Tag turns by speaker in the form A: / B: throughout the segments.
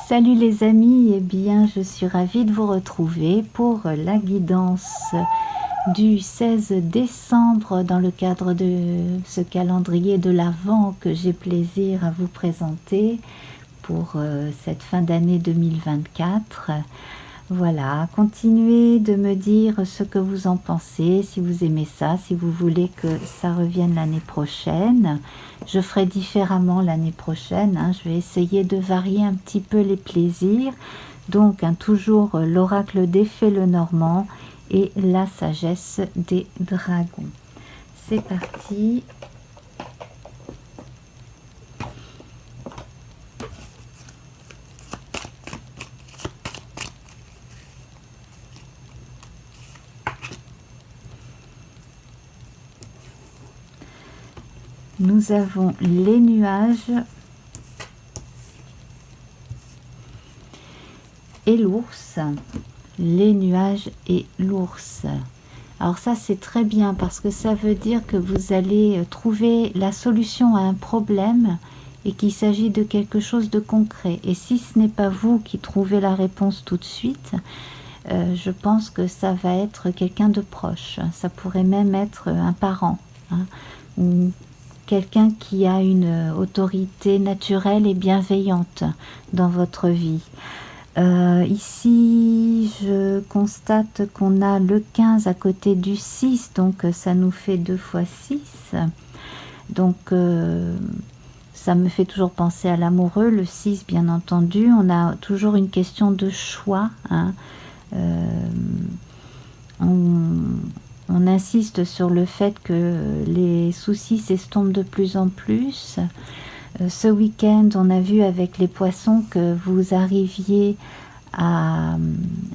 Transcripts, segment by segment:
A: Salut les amis, eh bien je suis ravie de vous retrouver pour la guidance du 16 décembre dans le cadre de ce calendrier de l'Avent que j'ai plaisir à vous présenter pour cette fin d'année 2024. Voilà, continuez de me dire ce que vous en pensez, si vous aimez ça, si vous voulez que ça revienne l'année prochaine. Je ferai différemment l'année prochaine, hein. Je vais essayer de varier un petit peu les plaisirs. Donc, toujours l'oracle d'Effet Lenormand et la sagesse des dragons. C'est parti. Nous avons les nuages et l'ours. Les nuages et l'ours. Alors ça c'est très bien parce que ça veut dire que vous allez trouver la solution à un problème et qu'il s'agit de quelque chose de concret. Et si ce n'est pas vous qui trouvez la réponse tout de suite, je pense que ça va être quelqu'un de proche. Ça pourrait même être un parent, hein, ou quelqu'un qui a une autorité naturelle et bienveillante dans votre vie. Ici, je constate qu'on a le 15 à côté du 6, donc ça nous fait 2 fois 6. Donc, ça me fait toujours penser à l'amoureux, le 6 bien entendu. On a toujours une question de choix, hein. On insiste sur le fait que les soucis s'estompent de plus en plus. Ce week-end, on a vu avec les poissons que vous arriviez à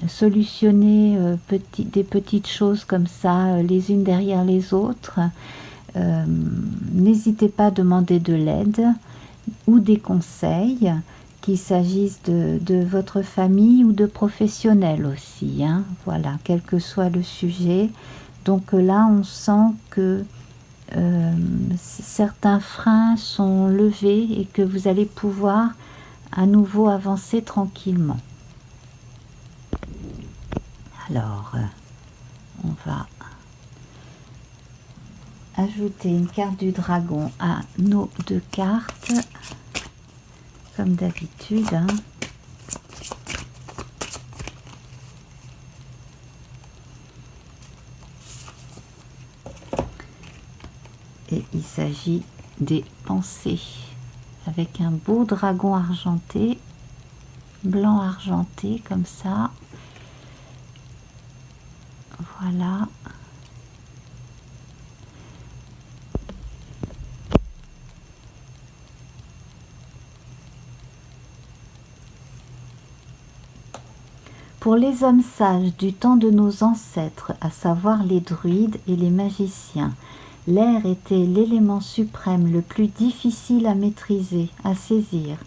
A: solutionner des petites choses comme ça, les unes derrière les autres. N'hésitez pas à demander de l'aide ou des conseils, qu'il s'agisse de votre famille ou de professionnels aussi, hein. Voilà, quel que soit le sujet. Donc là, on sent que certains freins sont levés et que vous allez pouvoir à nouveau avancer tranquillement. Alors, on va ajouter une carte du dragon à nos 2 cartes, comme d'habitude, hein. Et il s'agit des pensées, avec un beau dragon argenté, blanc argenté, comme ça. Voilà. Pour les hommes sages du temps de nos ancêtres, à savoir les druides et les magiciens, l'air était l'élément suprême le plus difficile à maîtriser, à saisir,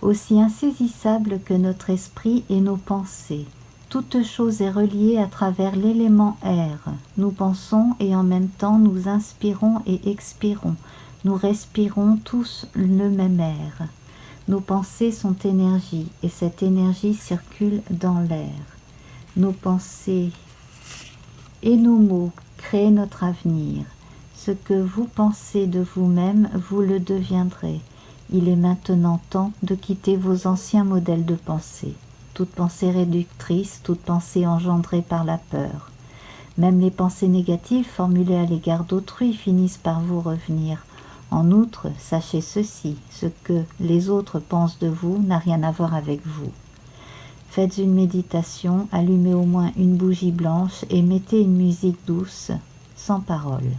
A: aussi insaisissable que notre esprit et nos pensées. Toute chose est reliée à travers l'élément air. Nous pensons et en même temps nous inspirons et expirons. Nous respirons tous le même air. Nos pensées sont énergie et cette énergie circule dans l'air. Nos pensées et nos mots créent notre avenir. Ce que vous pensez de vous-même, vous le deviendrez. Il est maintenant temps de quitter vos anciens modèles de pensée. Toute pensée réductrice, toute pensée engendrée par la peur. Même les pensées négatives formulées à l'égard d'autrui finissent par vous revenir. En outre, sachez ceci, ce que les autres pensent de vous n'a rien à voir avec vous. Faites une méditation, allumez au moins une bougie blanche et mettez une musique douce, sans parole.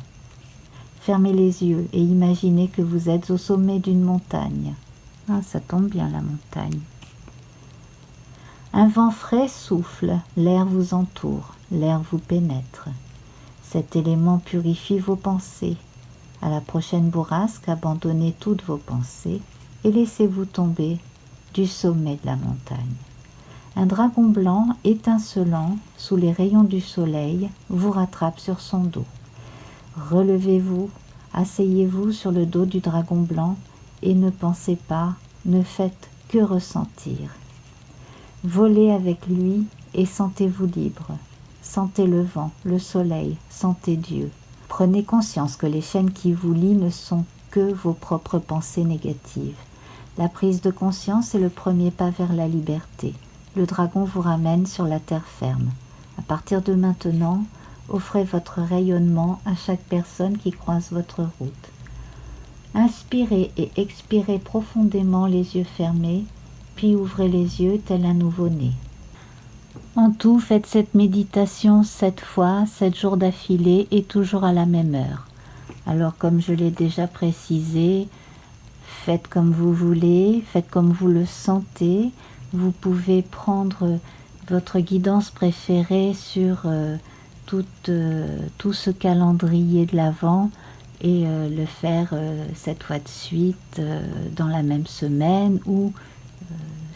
A: Fermez les yeux et imaginez que vous êtes au sommet d'une montagne. Ah, ça tombe bien la montagne. Un vent frais souffle, l'air vous entoure, l'air vous pénètre. Cet élément purifie vos pensées. À la prochaine bourrasque, abandonnez toutes vos pensées et laissez-vous tomber du sommet de la montagne. Un dragon blanc étincelant sous les rayons du soleil vous rattrape sur son dos. Relevez-vous, asseyez-vous sur le dos du dragon blanc et ne pensez pas, ne faites que ressentir. Volez avec lui et sentez-vous libre. Sentez le vent, le soleil, sentez Dieu. Prenez conscience que les chaînes qui vous lient ne sont que vos propres pensées négatives. La prise de conscience est le premier pas vers la liberté. Le dragon vous ramène sur la terre ferme. À partir de maintenant, offrez votre rayonnement à chaque personne qui croise votre route. Inspirez et expirez profondément les yeux fermés, puis ouvrez les yeux tel un nouveau-né. En tout, faites cette méditation 7 fois, 7 jours d'affilée et toujours à la même heure. Alors, comme je l'ai déjà précisé, faites comme vous voulez, faites comme vous le sentez. Vous pouvez prendre votre guidance préférée sur tout ce calendrier de l'Avent et le faire 7 fois de suite dans la même semaine ou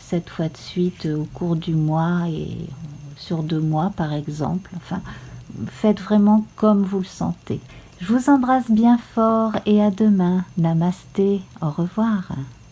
A: 7 fois de suite au cours du mois et sur 2 mois par exemple. Enfin, faites vraiment comme vous le sentez. Je vous embrasse bien fort et à demain. Namasté, au revoir.